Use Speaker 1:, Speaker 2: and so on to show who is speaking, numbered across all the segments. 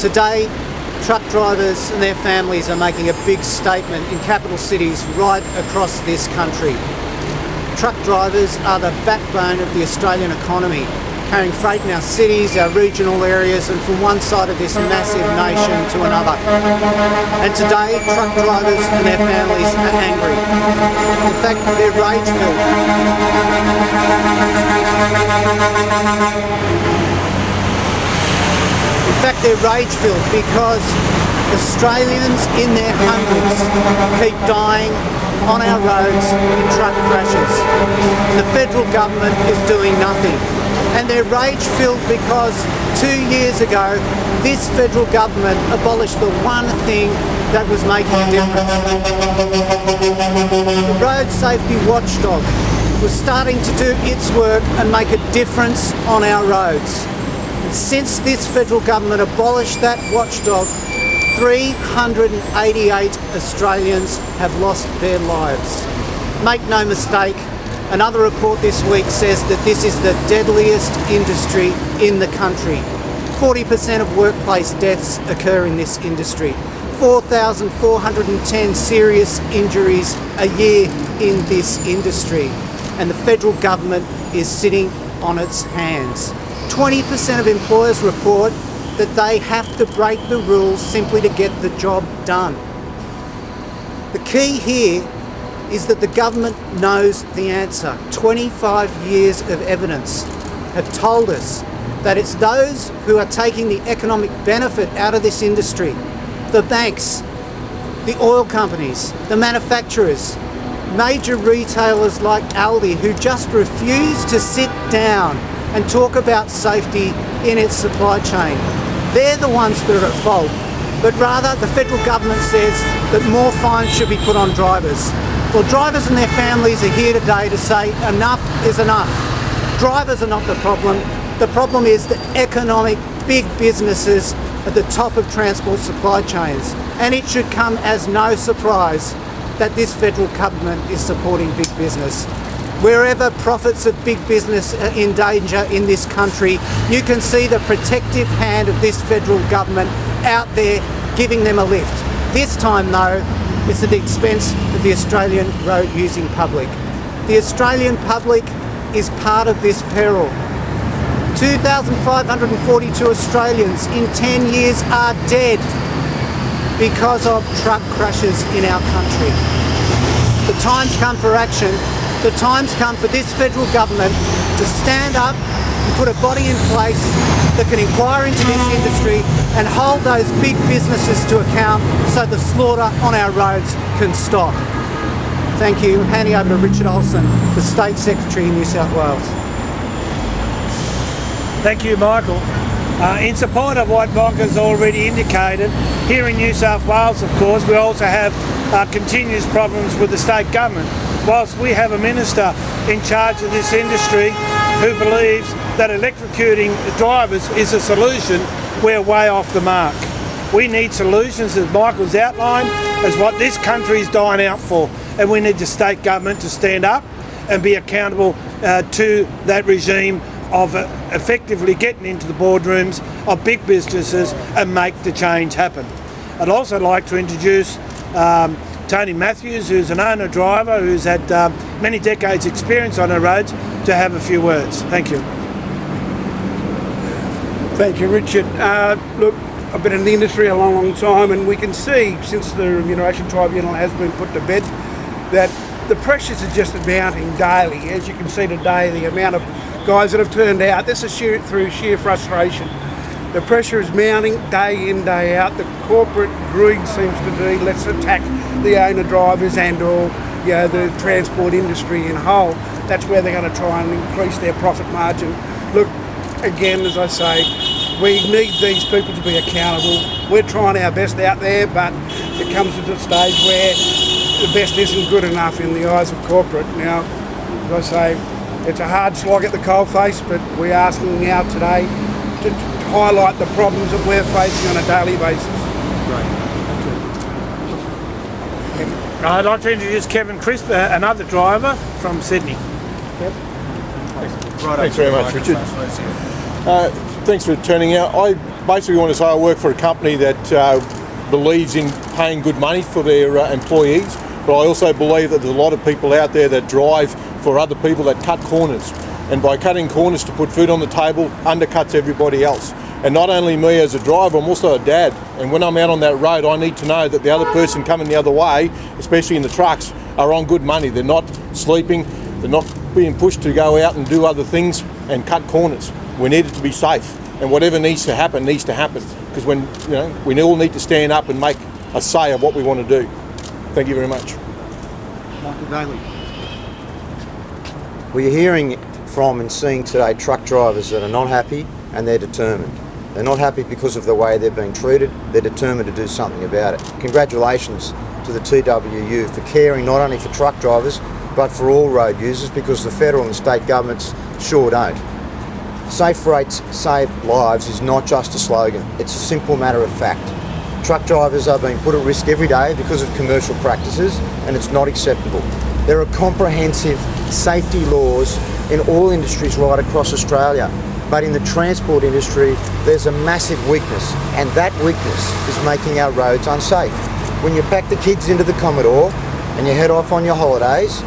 Speaker 1: Today, truck drivers and their families are making a big statement in capital cities right across this country. Truck drivers are the backbone of the Australian economy, carrying freight in our cities, our regional areas, and from one side of this massive nation to another. And today, truck drivers and their families are angry. In fact, they're rage-filled. Because Australians in their hundreds keep dying on our roads in truck crashes. And the federal government is doing nothing. And they're rage-filled because 2 years ago, this federal government abolished the one thing that was making a difference. The road safety watchdog was starting to do its work and make a difference on our roads. And since this federal government abolished that watchdog, 388 Australians have lost their lives. Make no mistake, another report this week says that this is the deadliest industry in the country. 40% of workplace deaths occur in this industry. 4,410 serious injuries a year in this industry. And the federal government is sitting on its hands. 20% of employers report that they have to break the rules simply to get the job done. The key here is that the government knows the answer. 25 years of evidence have told us that it's those who are taking the economic benefit out of this industry, the banks, the oil companies, the manufacturers, major retailers like Aldi, who just refuse to sit down and talk about safety in its supply chain. They're the ones that are at fault. But rather, the federal government says that more fines should be put on drivers. Well, drivers and their families are here today to say enough is enough. Drivers are not the problem. The problem is the economic big businesses at the top of transport supply chains. And it should come as no surprise that this federal government is supporting big business. Wherever profits of big business are in danger in this country, you can see the protective hand of this federal government out there giving them a lift. This time though, it's at the expense of the Australian road using public. The Australian public is part of this peril. 2,542 Australians in 10 years are dead because of truck crashes in our country. The time's come for action. The time's come for this federal government to stand up and put a body in place that can inquire into this industry and hold those big businesses to account so the slaughter on our roads can stop. Thank you. Handing over to Richard Olsen, the State Secretary in New South Wales.
Speaker 2: Thank you, Michael. In support of what Michael's already indicated, here in New South Wales, of course, we also have continuous problems with the state government. Whilst we have a minister in charge of this industry who believes that electrocuting drivers is a solution, we're way off the mark. We need solutions, as Michael's outlined, as what this country is dying out for. And we need the state government to stand up and be accountable to that regime of effectively getting into the boardrooms of big businesses and make the change happen. I'd also like to introduce Tony Matthews, who's an owner driver who's had many decades experience on our roads, to have a few words. Thank you.
Speaker 3: Thank you, Richard. Look, I've been in the industry a long time, and we can see since the Remuneration Tribunal has been put to bed that the pressures are just mounting daily. As you can see today, the amount of guys that have turned out, this is through sheer frustration. The pressure is mounting day in, day out. The corporate greed seems to be, let's attack the owner drivers and or the transport industry in whole. That's where they're going to try and increase their profit margin. Look, again, as I say, we need these people to be accountable. We're trying our best out there, but it comes to the stage where the best isn't good enough in the eyes of corporate. Now, as I say, it's a hard slog at the coalface, but we're asking now today to highlight the problems that we're facing on a daily basis.
Speaker 2: Right. I'd like to introduce Kevin Crisp, another driver from Sydney. Yep.
Speaker 4: Thanks very much, Richard. Thanks for turning out. basically want to say I work for a company that believes in paying good money for their employees, but I also believe that there's a lot of people out there that drive for other people that cut corners. And by cutting corners to put food on the table, undercuts everybody else. And not only me as a driver, I'm also a dad. And when I'm out on that road, I need to know that the other person coming the other way, especially in the trucks, are on good money. They're not sleeping, they're not being pushed to go out and do other things and cut corners. We need it to be safe. And whatever needs to happen, because when we all need to stand up and make a say of what we want to do. Thank you very much.
Speaker 1: Michael Daly.
Speaker 5: Well, you're hearing from and seeing today truck drivers that are not happy and they're determined. They're not happy because of the way they're being treated. They're determined to do something about it. Congratulations to the TWU for caring not only for truck drivers but for all road users, because the federal and state governments sure don't. Safe rates save lives is not just a slogan, it's a simple matter of fact. Truck drivers are being put at risk every day because of commercial practices, and it's not acceptable. There are comprehensive safety laws in all industries right across Australia, but in the transport industry there's a massive weakness, and that weakness is making our roads unsafe. When you pack the kids into the Commodore and you head off on your holidays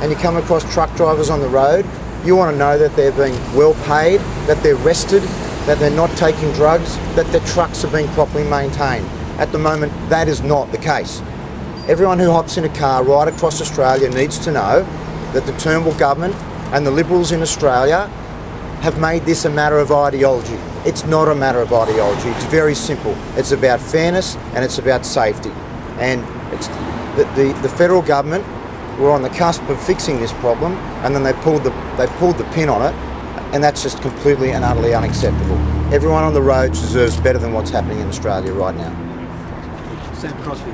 Speaker 5: and you come across truck drivers on the road, you want to know that they're being well paid, that they're rested, that they're not taking drugs, that their trucks are being properly maintained. At the moment, that is not the case. Everyone who hops in a car right across Australia needs to know that the Turnbull government and the Liberals in Australia have made this a matter of ideology. It's not a matter of ideology, it's very simple. It's about fairness and it's about safety. And it's the federal government were on the cusp of fixing this problem, and then they pulled the pin on it, and that's just completely and utterly unacceptable. Everyone on the roads deserves better than what's happening in Australia right now.
Speaker 1: Sam Crosby.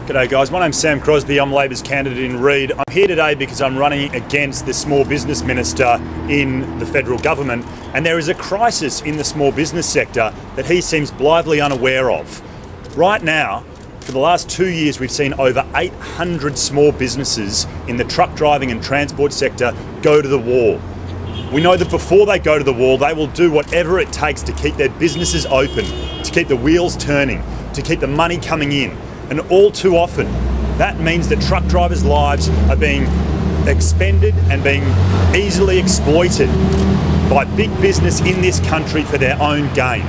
Speaker 6: G'day guys, my name's Sam Crosby, I'm Labor's candidate in Reid. I'm here today because I'm running against the Small Business Minister in the federal government, and there is a crisis in the small business sector that he seems blithely unaware of. Right now, for the last 2 years, we've seen over 800 small businesses in the truck driving and transport sector go to the wall. We know that before they go to the wall, they will do whatever it takes to keep their businesses open, to keep the wheels turning, to keep the money coming in. And all too often, that means that truck drivers' lives are being expended and being easily exploited by big business in this country for their own gain.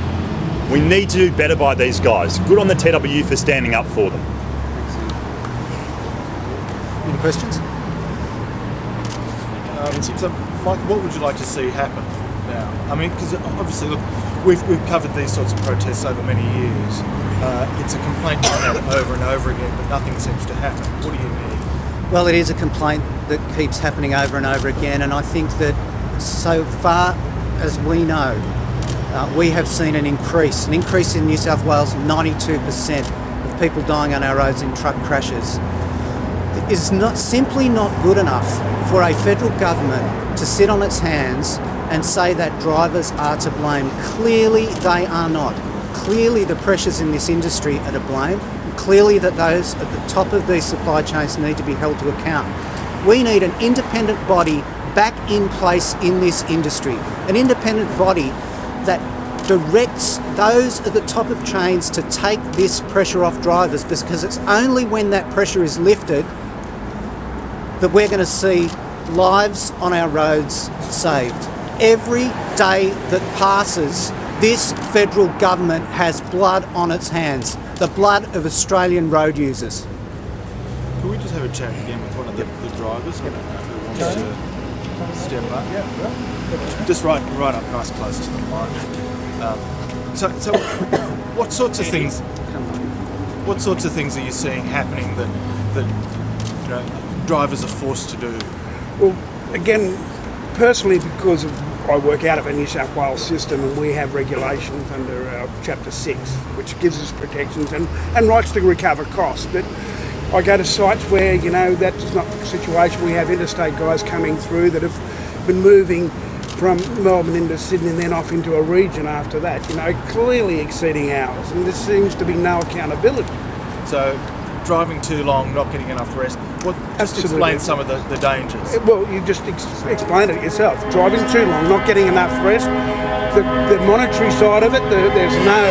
Speaker 6: We need to do better by these guys. Good on the TWU for standing up for them.
Speaker 1: Any questions?
Speaker 7: So, Mike, what would you like to see happen now? I mean, because obviously, look, we've covered these sorts of protests over many years. It's a complaint we've had over and over again, but nothing seems to happen. What do you need?
Speaker 1: Well, it is a complaint that keeps happening over and over again, and I think that so far as we know, we have seen an increase in New South Wales, 92% of people dying on our roads in truck crashes. It is simply not good enough for a federal government to sit on its hands and say that drivers are to blame. Clearly they are not. Clearly the pressures in this industry are to blame. Clearly that those at the top of these supply chains need to be held to account. We need an independent body back in place in this industry. An independent body that directs those at the top of chains to take this pressure off drivers, because it's only when that pressure is lifted that we're going to see lives on our roads saved. Every day that passes, this federal government has blood on its hands, the blood of Australian road users.
Speaker 7: Can we just have a chat again with one of the drivers who wants to step up? Just right up nice close to the mic. So what sorts of things? What sorts of things are you seeing happening that drivers are forced to do?
Speaker 3: Well, again, personally, because I work out of a New South Wales system, and we have regulations under our Chapter 6, which gives us protections and rights to recover costs. But I go to sites where, that's not the situation. We have interstate guys coming through that have been moving from Melbourne into Sydney and then off into a region after that, clearly exceeding hours, and there seems to be no accountability.
Speaker 7: So driving too long, not getting enough rest. Just explain some of the dangers.
Speaker 3: Well, you just explained it yourself. Driving too long, not getting enough rest. The monetary side of it, there's no...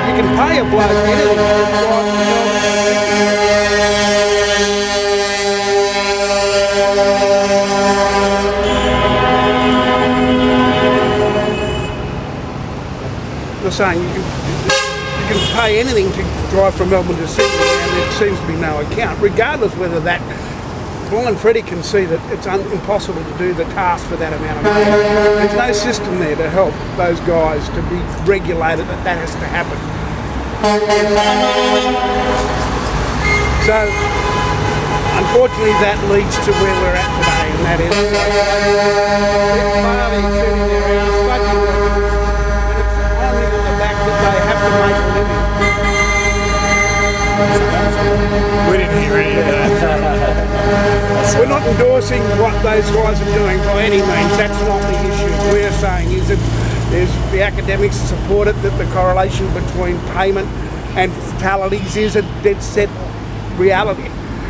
Speaker 3: You can pay a bloke anything. They're saying you can pay anything to drive from Melbourne to Sydney, and there seems to be no account, regardless whether that blind Freddie can see that it's impossible to do the task for that amount of money. There's no system there to help those guys to be regulated that has to happen. So, unfortunately, that leads to where we're at today, and that is Bali sitting there out fucking working, and it's only on the back that they have to make a living.
Speaker 6: We didn't hear any of that.
Speaker 3: We're not endorsing what those guys are doing by any means. That's not the issue. We're saying is that the academics support it, that the correlation between payment and fatalities is a dead set reality.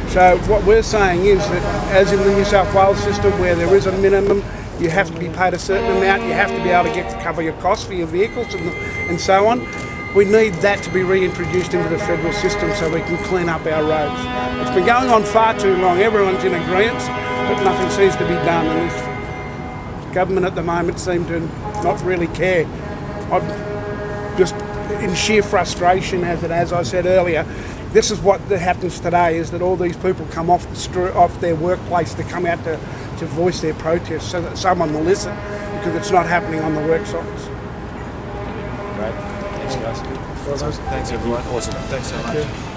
Speaker 3: So what we're saying is that, as in the New South Wales system, where there is a minimum, you have to be paid a certain amount, you have to be able to cover your costs for your vehicles and so on. We need that to be reintroduced into the federal system so we can clean up our roads. It's been going on far too long. Everyone's in agreement, but nothing seems to be done. And this government at the moment seem to not really care. I'm just in sheer frustration, as I said earlier. This is what happens today: is that all these people come off their workplace to come out to voice their protest, so that someone will listen, because it's not happening on the work sites.
Speaker 6: Great. Thanks, guys.
Speaker 7: Thanks, everyone. Awesome. Thanks so much.